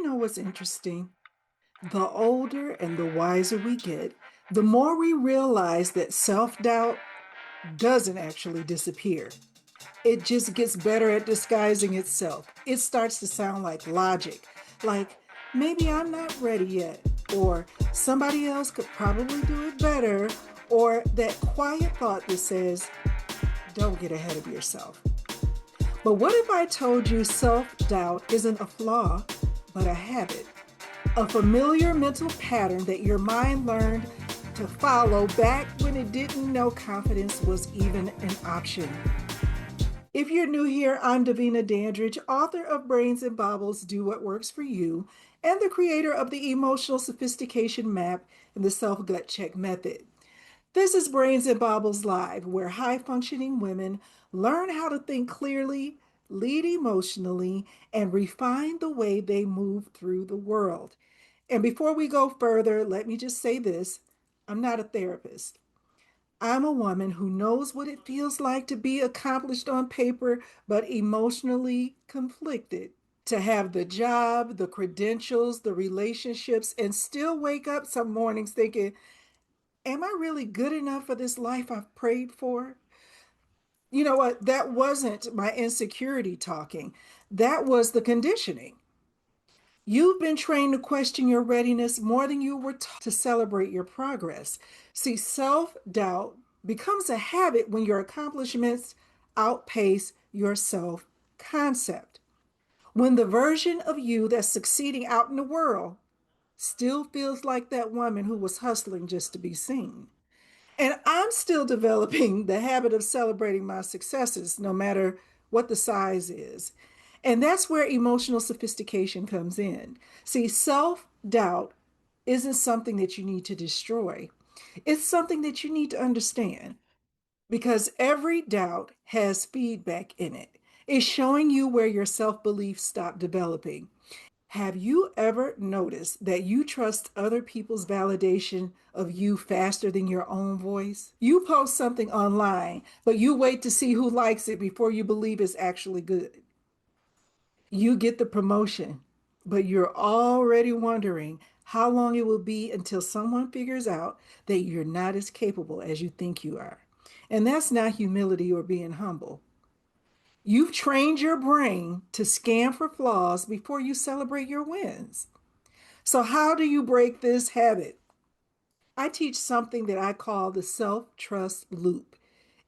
know what's interesting? The older and the wiser we get, the more we realize that self doubt doesn't actually disappear. It just gets better at disguising itself. It starts to sound like logic, like maybe I'm not ready yet, or somebody else could probably do it better, or that quiet thought that says, don't get ahead of yourself. But what if I told you self doubt isn't a flaw, but a habit? A familiar mental pattern that your mind learned to follow back when it didn't know confidence was even an option. If you're new here, I'm Davina Dandridge, author of Brains and Baubles, Do What Works for You, and the creator of the Emotional Sophistication Map and the Self Gut Check Method. This is Brains and Baubles Live, where high functioning women learn how to think clearly, lead emotionally, and refine the way they move through the world. And before we go further, let me just say this: I'm not a therapist. I'm a woman who knows what it feels like to be accomplished on paper, but emotionally conflicted. To have the job, the credentials, the relationships, and still wake up some mornings thinking, am I really good enough for this life I've prayed for? You know what? That wasn't my insecurity talking. That was the conditioning. You've been trained to question your readiness more than you were taught to celebrate your progress. See, self doubt becomes a habit when your accomplishments outpace your self concept. When the version of you that's succeeding out in the world still feels like that woman who was hustling just to be seen. And I'm still developing the habit of celebrating my successes, no matter what the size is. And that's where emotional sophistication comes in. See, self doubt isn't something that you need to destroy, it's something that you need to understand because every doubt has feedback in it. It's showing you where your self beliefs stop developing. Have you ever noticed that you trust other people's validation of you faster than your own voice? You post something online, but you wait to see who likes it before you believe it's actually good. You get the promotion, but you're already wondering how long it will be until someone figures out that you're not as capable as you think you are. And that's not humility or being humble. You've trained your brain to scan for flaws before you celebrate your wins. So, how do you break this habit? I teach something that I call the self trust loop.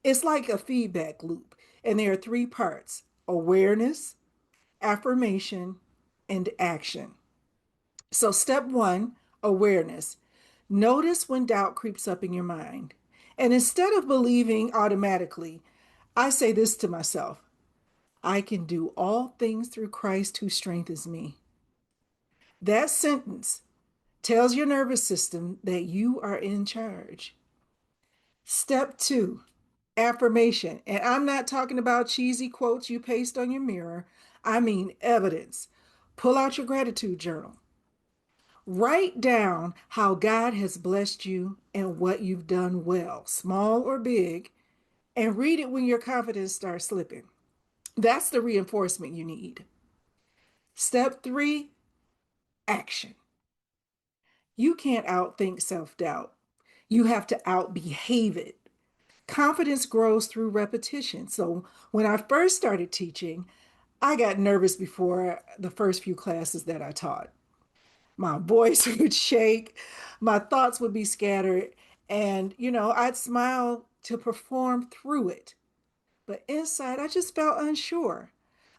It's like a feedback loop, and there are three parts: awareness, affirmation, and action. So, step one, awareness. Notice when doubt creeps up in your mind. And instead of believing automatically, I say this to myself: I can do all things through Christ who strengthens me. That sentence tells your nervous system that you are in charge. Step two, affirmation. And I'm not talking about cheesy quotes you paste on your mirror, I mean evidence. Pull out your gratitude journal. Write down how God has blessed you and what you've done well, small or big, and read it when your confidence starts slipping. That's the reinforcement you need. Step three, action. You can't outthink self doubt. You have to outbehave it. Confidence grows through repetition. So when I first started teaching, I got nervous before the first few classes that I taught. My voice would shake, my thoughts would be scattered, and I'd smile to perform through it. But inside, I just felt unsure.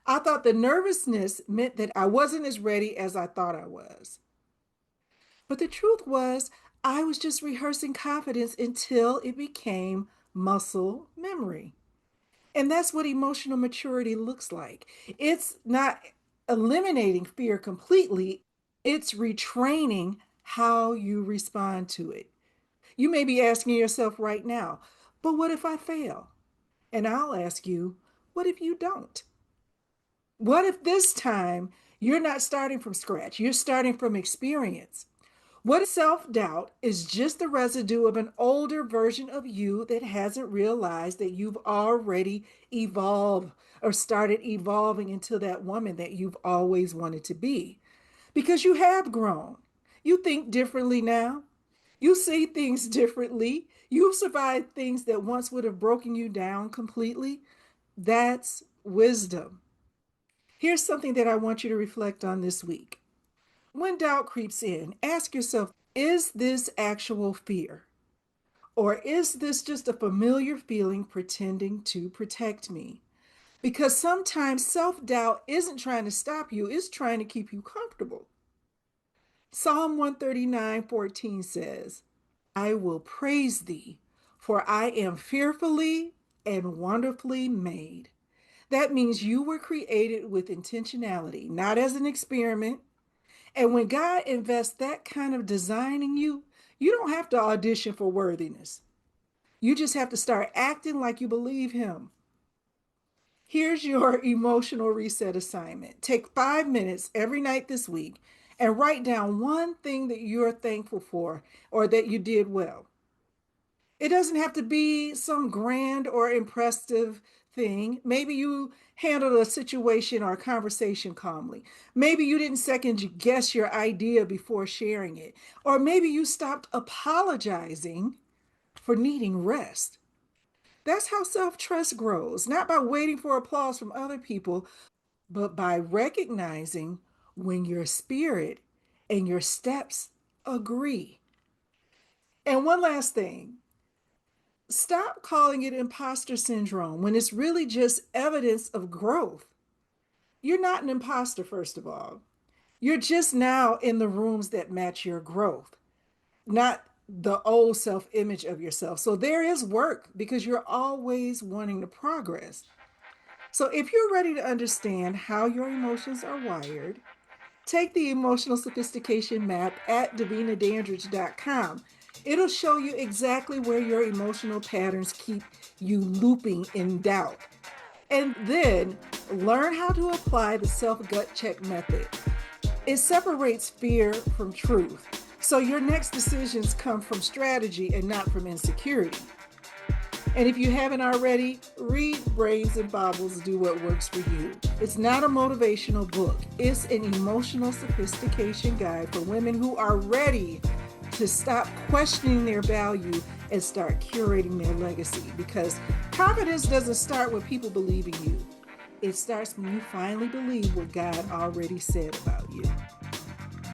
I thought the nervousness meant that I wasn't as ready as I thought I was. But the truth was, I was just rehearsing confidence until it became muscle memory. And that's what emotional maturity looks like. It's not eliminating fear completely, it's retraining how you respond to it. You may be asking yourself right now, but what if I fail? And I'll ask you, what if you don't? What if this time you're not starting from scratch? You're starting from experience. What if self doubt is just the residue of an older version of you that hasn't realized that you've already evolved or started evolving into that woman that you've always wanted to be? because you have grown. You think differently now. You see things differently. You've survived things that once would have broken you down completely. That's wisdom. Here's something that I want you to reflect on this week. When doubt creeps in, ask yourself, is this actual fear? Or is this just a familiar feeling pretending to protect me? Because sometimes self doubt isn't trying to stop you, it's trying to keep you comfortable. Psalm 139:14 says, I will praise thee, for I am fearfully and wonderfully made. That means you were created with intentionality, not as an experiment. And when God invests that kind of design in you, you don't have to audition for worthiness. You just have to start acting like you believe Him. Here's your emotional reset assignment. Take 5 minutes every night this week and write down one thing that you're thankful for or that you did well. It doesn't have to be some grand or impressive thing. Maybe you handled a situation or a conversation calmly. Maybe you didn't second guess your idea before sharing it. Or maybe you stopped apologizing for needing rest. That's how self trust grows, not by waiting for applause from other people, but by recognizing when your spirit and your steps agree. And one last thing, stop calling it imposter syndrome when it's really just evidence of growth. You're not an imposter, first of all. You're just now in the rooms that match your growth, not the old self image of yourself. So there is work because you're always wanting to progress. So if you're ready to understand how your emotions are wired, take the emotional sophistication map at davinadandridge.com. It'll show you exactly where your emotional patterns keep you looping in doubt. And then learn how to apply the self gut check method. It separates fear from truth. So your next decisions come from strategy and not from insecurity. And if you haven't already, read Brains and Baubles, Do What Works for You. It's not a motivational book. It's an emotional sophistication guide for women who are ready to stop questioning their value and start curating their legacy. Because confidence doesn't start with people believing you. It starts when you finally believe what God already said about you.